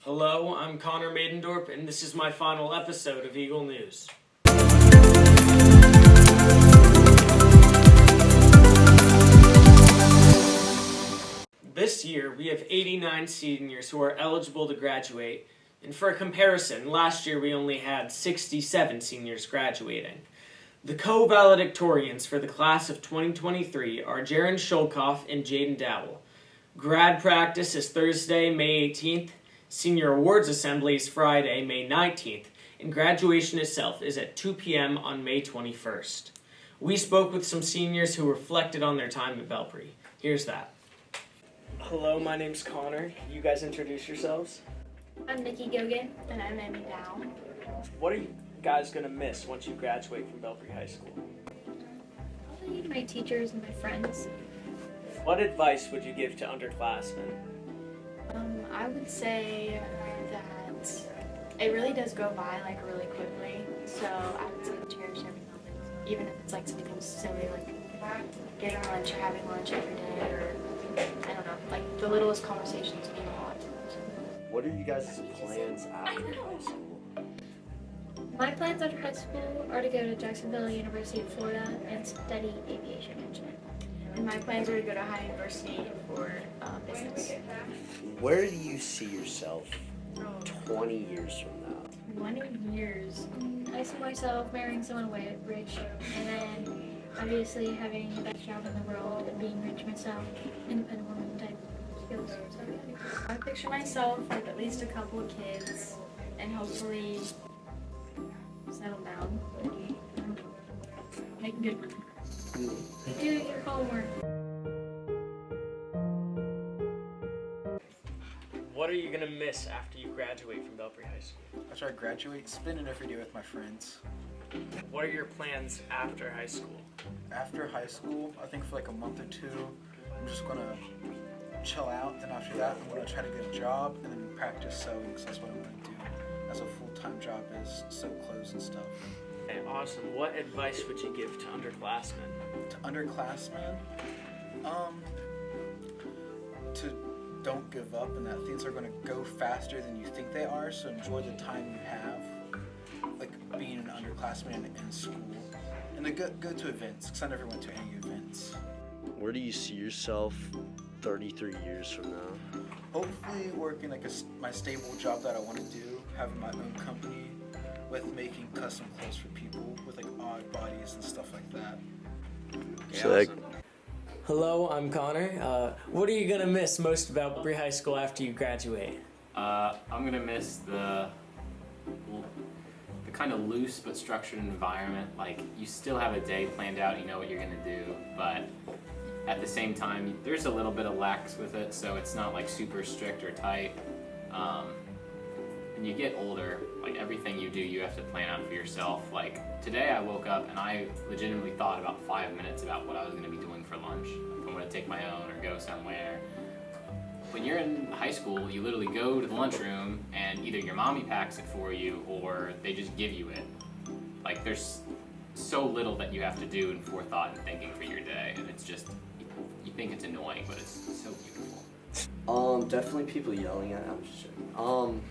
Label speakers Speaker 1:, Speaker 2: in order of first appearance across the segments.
Speaker 1: Hello, I'm Connor Maidendorp, and this is my final episode of Eagle News. This year, we have 89 seniors who are eligible to graduate, and for comparison, last year we only had 67 seniors graduating. The co-valedictorians for the class of 2023 are Jaron Shulkoff and Jaden Dowell. Grad practice is Thursday, May 18th, Senior Awards Assembly is Friday, May 19th, and graduation itself is at 2 p.m. on May 21st. We spoke with some seniors who reflected on their time at Belpre. Here's that. Hello, my name's Connor. Can you guys introduce yourselves?
Speaker 2: I'm Nikki Gogan, and I'm Amy Dow.
Speaker 1: What are you guys going to miss once you graduate from Belpre High School?
Speaker 2: Probably my teachers and my friends.
Speaker 1: What advice would you give to underclassmen?
Speaker 2: I would say that it really does go by really quickly. So I would say cherish every moment, even if it's something silly like getting lunch or having lunch every day, or I don't know, the littlest conversations mean a lot.
Speaker 3: What are you guys' plans after high school?
Speaker 2: My plans after high school are to go to Jacksonville University of Florida and study aviation management. And my plans are to go to Ohio University for business.
Speaker 3: Where do you see yourself 20 years from now?
Speaker 2: 20 years. I see myself marrying someone rich, and then obviously having the best job in the world and being rich myself, independent woman type skills. So I picture myself with at least a couple of kids and hopefully settle down. Make good money. Do your homework.
Speaker 1: What are you going to miss after you graduate from Belpre High School?
Speaker 4: After I graduate, spend it every day with my friends.
Speaker 1: What are your plans after high school?
Speaker 4: After high school, I think for a month or two, I'm just gonna chill out. Then after that, I'm gonna try to get a job and then practice sewing, because that's what I'm gonna do as a full-time job, is sew clothes and stuff.
Speaker 1: Okay, awesome. What advice would you give to underclassmen?
Speaker 4: To underclassmen, to don't give up, and that things are gonna go faster than you think they are, so enjoy the time you have, being an underclassman in school. And to go to events, because I never went to any events.
Speaker 3: Where do you see yourself 33 years from now?
Speaker 4: Hopefully working my stable job that I want to do, having my own company with making custom clothes for people with odd bodies and stuff like that.
Speaker 1: Awesome. Hello, I'm Connor. What are you going to miss most about Belpre High School after you graduate?
Speaker 5: I'm going to miss the kind of loose but structured environment. You still have a day planned out, you know what you're going to do, but at the same time, there's a little bit of lax with it, so it's not super strict or tight. When you get older, everything you do, you have to plan out for yourself. Today I woke up and I legitimately thought about 5 minutes about what I was going to be doing for lunch. If I'm going to take my own or go somewhere. When you're in high school, you literally go to the lunchroom and either your mommy packs it for you or they just give you it. There's so little that you have to do in forethought and thinking for your day, and it's just, you think it's annoying, but it's so beautiful.
Speaker 3: Definitely people yelling at me. I'm just joking.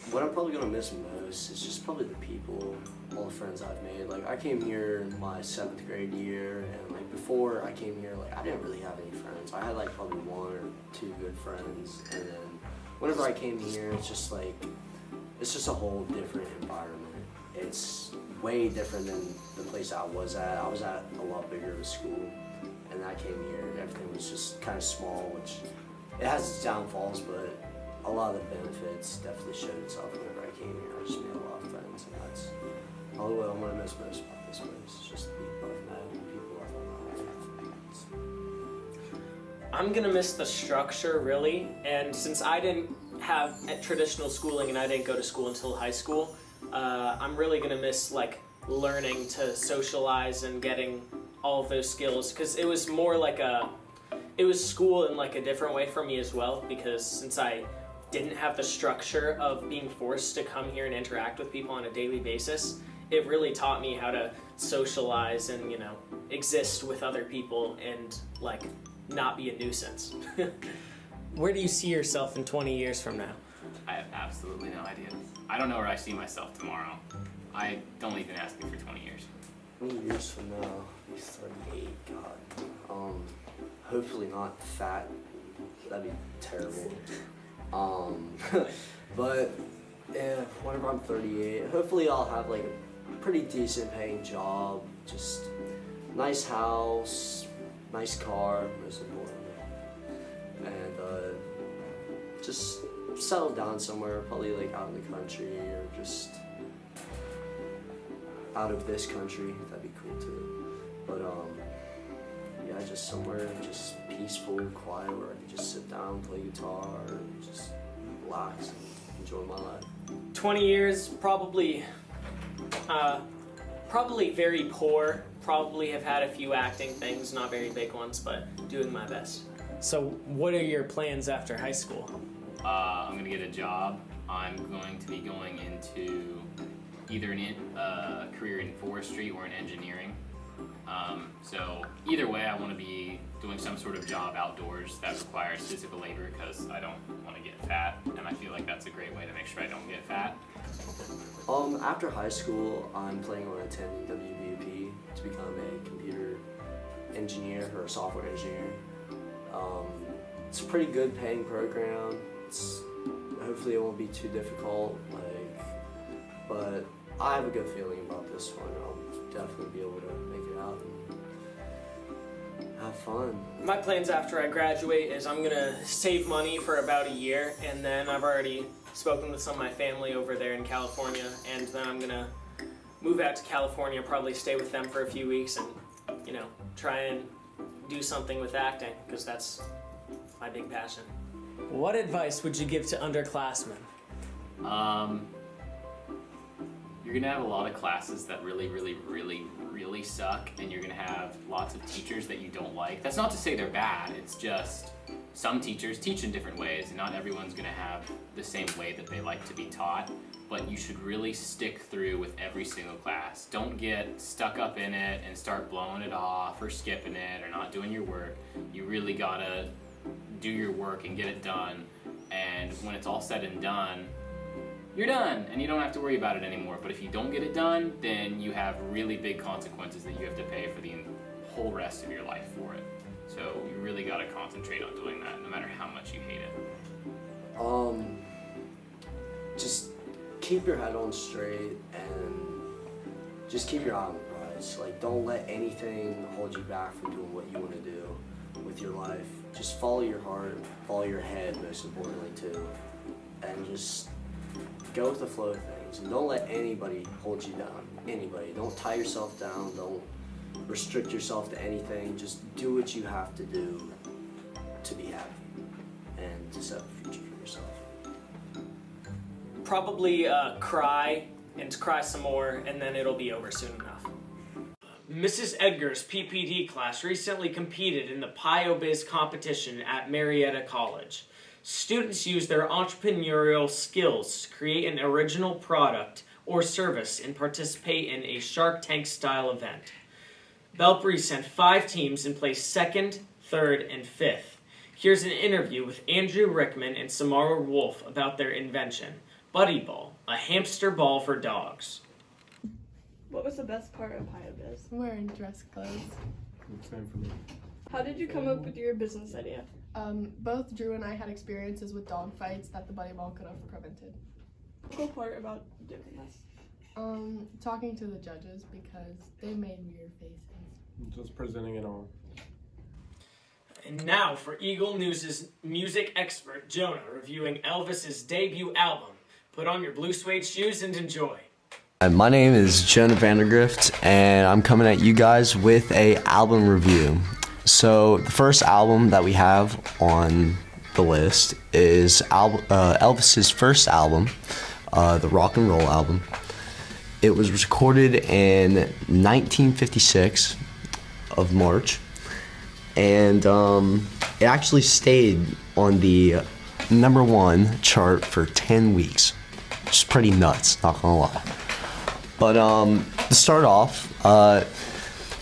Speaker 3: What I'm probably gonna miss most is just probably the people, all the friends I've made. I came here in my 7th grade year, and before I came here, I didn't really have any friends. I had probably 1 or 2 good friends, and then whenever I came here, it's just a whole different environment. It's way different than the place I was at. I was at a lot bigger of a school, and I came here and everything was just kind of small, which it has its downfalls, but a lot of the benefits definitely showed itself whenever I came here. I just made a lot of friends, and that's probably what I'm going to miss most about this place, just the people I've met and people I've
Speaker 1: I'm going to miss the structure, really, and since I didn't have traditional schooling and I didn't go to school until high school, I'm really going to miss learning to socialize and getting all of those skills, because it was more it was school in a different way for me as well, because since I didn't have the structure of being forced to come here and interact with people on a daily basis, it really taught me how to socialize and, exist with other people and not be a nuisance. Where do you see yourself in 20 years from now?
Speaker 5: I have absolutely no idea. I don't know where I see myself tomorrow. Don't even ask me for 20 years.
Speaker 3: 20 years from now, he's 38, God. Hopefully not fat. That'd be terrible. But yeah, whenever I'm 38, hopefully I'll have like a pretty decent paying job, just nice house, nice car, most importantly, and just settle down somewhere, probably like out in the country or just out of this country. That'd be cool too. But yeah, just somewhere just peaceful, quiet, where I can just sit down, play guitar, and just relax and enjoy my life.
Speaker 1: 20 years, probably very poor. Probably have had a few acting things, not very big ones, but doing my best. So, what are your plans after high school?
Speaker 5: I'm gonna get a job. I'm going to be going into either a career in forestry or in engineering. So either way, I want to be doing some sort of job outdoors that requires physical labor because I don't want to get fat, and I feel like that's a great way to make sure I don't get fat.
Speaker 3: After high school, I'm planning on attending WBP to become a computer engineer or a software engineer. It's a pretty good paying program. Hopefully it won't be too difficult, but I have a good feeling about this one. I'll definitely be able to make it out and have fun.
Speaker 1: My plans after I graduate is I'm gonna save money for about a year, and then I've already spoken with some of my family over there in California, and then I'm gonna move out to California, probably stay with them for a few weeks, and try and do something with acting, because that's my big passion. What advice would you give to underclassmen?
Speaker 5: You're gonna have a lot of classes that really suck, and you're gonna have lots of teachers that you don't like. That's not to say they're bad, it's just some teachers teach in different ways, and not everyone's gonna have the same way that they like to be taught, but you should really stick through with every single class. Don't get stuck up in it and start blowing it off or skipping it or not doing your work. You really gotta do your work and get it done, and when it's all said and done, you're done and you don't have to worry about it anymore. But if you don't get it done, then you have really big consequences that you have to pay for the whole rest of your life for it. So you really got to concentrate on doing that no matter how much you hate it.
Speaker 3: Just keep your head on straight and just keep your eye on the prize. Like, don't let anything hold you back from doing what you want to do with your life. Just follow your heart, follow your head, most importantly too, and just go with the flow of things, and don't let anybody hold you down. Anybody. Don't tie yourself down. Don't restrict yourself to anything. Just do what you have to do to be happy and to set a future for yourself.
Speaker 1: Probably cry and cry some more, and then it'll be over soon enough. Mrs. Edgar's PPD class recently competed in the PioBiz competition at Marietta College. Students use their entrepreneurial skills to create an original product or service and participate in a Shark Tank style event. Belpre sent 5 teams and placed 2nd, 3rd, and 5th. Here's an interview with Andrew Rickman and Samara Wolf about their invention, Buddy Ball, a hamster ball for dogs.
Speaker 6: What was the best part of PioBiz?
Speaker 7: Wearing dress clothes.
Speaker 8: Same for me.
Speaker 6: How did you come up with your business idea?
Speaker 7: Both Drew and I had experiences with dog fights that the Buddy Ball could have prevented.
Speaker 6: Cool part about doing this?
Speaker 7: Talking to the judges because they made weird faces.
Speaker 8: Just presenting it all.
Speaker 1: And now for Eagle News' music expert Jonah reviewing Elvis's debut album. Put on your blue suede shoes and enjoy.
Speaker 3: My name is Jonah Vandergrift, and I'm coming at you guys with a album review. So the first album that we have on the list is Elvis's first album, the rock and roll album. It was recorded in 1956 of March, and it actually stayed on the #1 chart for 10 weeks, which is pretty nuts, not gonna lie. But to start off,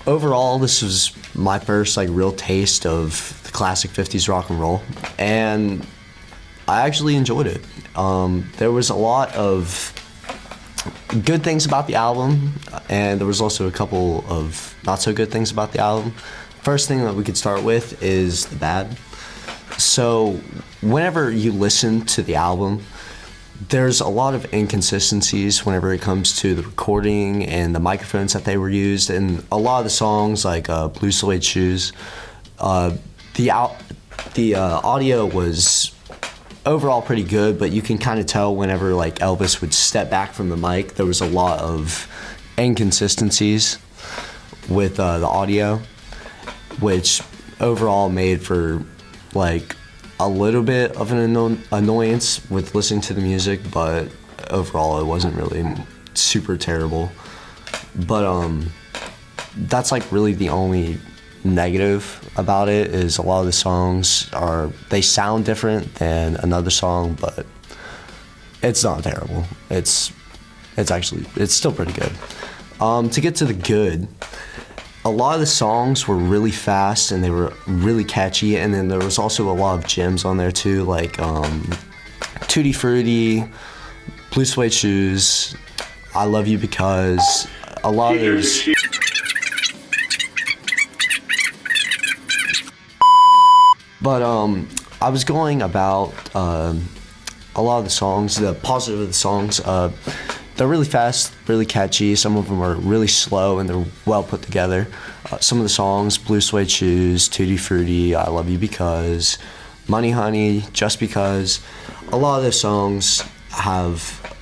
Speaker 3: overall, this was my first real taste of the classic 50s rock and roll, and I actually enjoyed it. There was a lot of good things about the album, and there was also a couple of not so good things about the album. First thing that we could start with is the bad. So whenever you listen to the album, there's a lot of inconsistencies whenever it comes to the recording and the microphones that they were used, and a lot of the songs like Blue Suede Shoes, the audio was overall pretty good, but you can kind of tell whenever like Elvis would step back from the mic, there was a lot of inconsistencies with the audio, which overall made for like a little bit of an annoyance with listening to the music, but overall it wasn't really super terrible. But that's like really the only negative about it, is a lot of the songs they sound different than another song, but it's not terrible. It's still pretty good. To get to the good, a lot of the songs were really fast and they were really catchy, and then there was also a lot of gems on there too, like Tutti Frutti, Blue Suede Shoes, I Love You Because, a lot of those. But I was going about a lot of the songs, the positive of the songs. They're really fast, really catchy. Some of them are really slow and they're well put together. Some of the songs, Blue Suede Shoes, Tutti Frutti, I Love You Because, Money Honey, Just Because. A lot of those songs a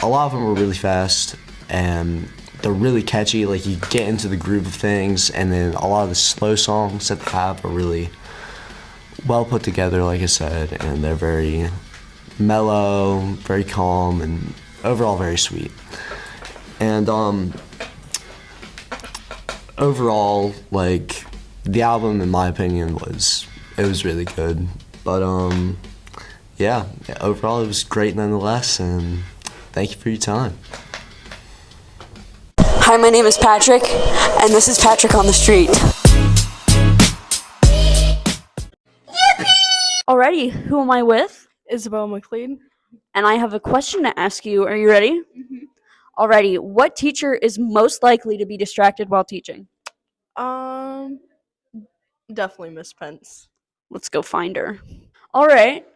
Speaker 3: lot of them are really fast and they're really catchy. Like you get into the groove of things, and then a lot of the slow songs that they have are really well put together, like I said, and they're very mellow, very calm, and overall very sweet. And overall, like the album, in my opinion, was really good. But yeah, overall it was great nonetheless, and thank you for your time.
Speaker 9: Hi, my name is Patrick, and this is Patrick on the Street.
Speaker 10: Alrighty, who am I with?
Speaker 6: Isabel McLean.
Speaker 10: And I have a question to ask you. Are you ready? Mm-hmm. Alrighty, what teacher is most likely to be distracted while teaching?
Speaker 6: Definitely Miss Pence.
Speaker 10: Let's go find her. Alright,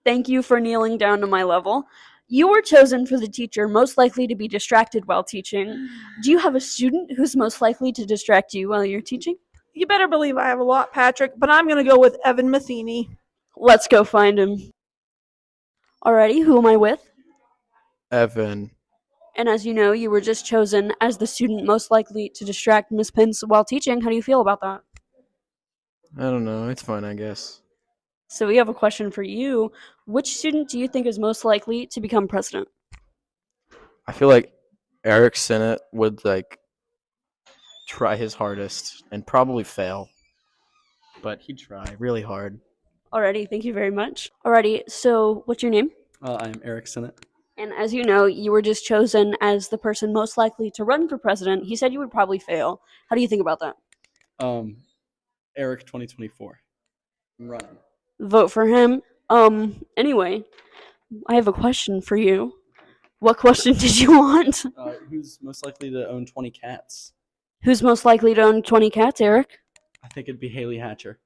Speaker 10: thank you for kneeling down to my level. You were chosen for the teacher most likely to be distracted while teaching. Do you have a student who's most likely to distract you while you're teaching?
Speaker 11: You better believe I have a lot, Patrick, but I'm going to go with Evan Matheny.
Speaker 10: Let's go find him. Alrighty, who am I with?
Speaker 8: Evan.
Speaker 10: And as you know, you were just chosen as the student most likely to distract Miss Pence while teaching. How do you feel about that?
Speaker 8: I don't know. It's fine, I guess.
Speaker 10: So we have a question for you. Which student do you think is most likely to become president?
Speaker 8: I feel like Eric Sennett would try his hardest and probably fail, but he'd try really hard.
Speaker 10: Alrighty, thank you very much. Alrighty, so what's your name?
Speaker 12: I'm Eric Sennett.
Speaker 10: And as you know, you were just chosen as the person most likely to run for president. He said you would probably fail. How do you think about that?
Speaker 12: Eric 2024. I'm running.
Speaker 10: Vote for him. Anyway, I have a question for you. What question did you want?
Speaker 12: Who's most likely to own 20 cats?
Speaker 10: Who's most likely to own 20 cats, Eric?
Speaker 12: I think it'd be Haley Hatcher.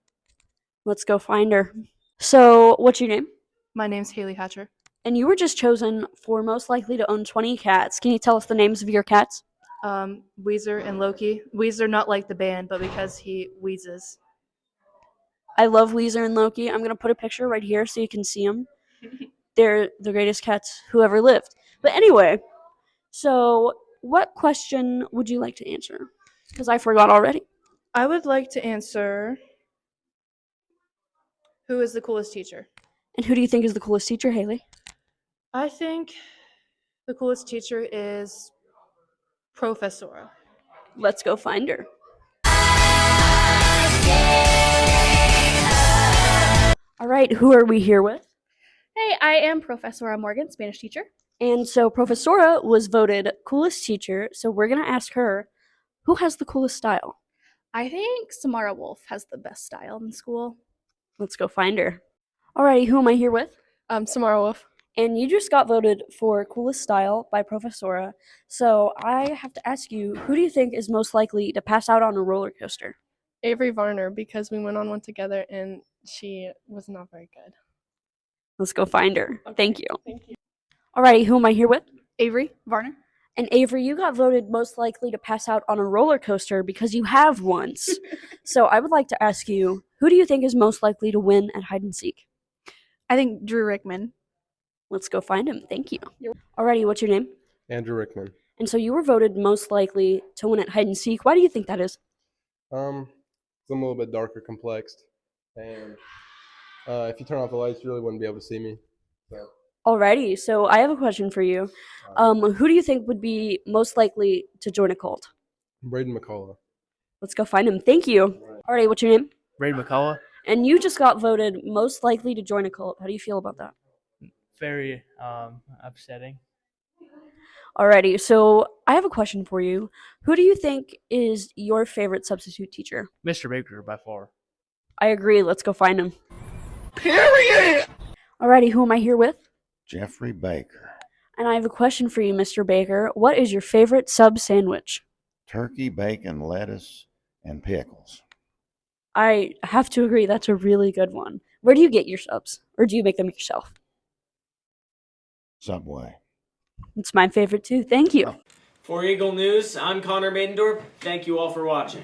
Speaker 10: Let's go find her. So, what's your name?
Speaker 6: My name's Haley Hatcher.
Speaker 10: And you were just chosen for most likely to own 20 cats. Can you tell us the names of your cats?
Speaker 6: Weezer and Loki. Weezer not like the band, but because he wheezes.
Speaker 10: I love Weezer and Loki. I'm going to put a picture right here so you can see them. They're the greatest cats who ever lived. But anyway, so what question would you like to answer? Because I forgot already.
Speaker 6: I would like to answer, who is the coolest teacher?
Speaker 10: And who do you think is the coolest teacher, Haley?
Speaker 6: I think the coolest teacher is Professora.
Speaker 10: Let's go find her. All right, who are we here with?
Speaker 13: Hey, I am Professora Morgan, Spanish teacher.
Speaker 10: And so Professora was voted coolest teacher, so we're going to ask her, who has the coolest style?
Speaker 13: I think Samara Wolf has the best style in school.
Speaker 10: Let's go find her. Alrighty, who am I here with?
Speaker 6: Samara Wolf.
Speaker 10: And you just got voted for coolest style by Professora. So I have to ask you, who do you think is most likely to pass out on a roller coaster?
Speaker 6: Avery Varner, because we went on one together and she was not very good.
Speaker 10: Let's go find her.
Speaker 6: Okay,
Speaker 10: Thank you.
Speaker 6: Thank you.
Speaker 10: Alrighty, who am I here with?
Speaker 13: Avery Varner.
Speaker 10: And Avery, you got voted most likely to pass out on a roller coaster because you have once. So I would like to ask you, who do you think is most likely to win at hide and seek?
Speaker 13: I think Drew Rickman.
Speaker 10: Let's go find him. Thank you. Alrighty, what's your name?
Speaker 14: Andrew Rickman.
Speaker 10: And so you were voted most likely to win at hide and seek. Why do you think that is?
Speaker 14: I'm a little bit darker complexed, and if you turn off the lights, you really wouldn't be able to see me. So.
Speaker 10: Alrighty, so I have a question for you. Who do you think would be most likely to join a cult?
Speaker 14: Braden McCullough.
Speaker 10: Let's go find him. Thank you. Alrighty, what's your name?
Speaker 15: Braden McCullough.
Speaker 10: And you just got voted most likely to join a cult. How do you feel about that?
Speaker 15: Very upsetting.
Speaker 10: Alrighty, so I have a question for you. Who do you think is your favorite substitute teacher?
Speaker 15: Mr. Baker by far.
Speaker 10: I agree. Let's go find him. Period. Alrighty, who am I here with?
Speaker 16: Jeffrey Baker.
Speaker 10: And I have a question for you, Mr. Baker. What is your favorite sub sandwich?
Speaker 16: Turkey, bacon, lettuce, and pickles.
Speaker 10: I have to agree. That's a really good one. Where do you get your subs? Or do you make them yourself?
Speaker 16: Subway.
Speaker 10: It's my favorite too. Thank you.
Speaker 1: For Eagle News, I'm Connor Maidendorp. Thank you all for watching.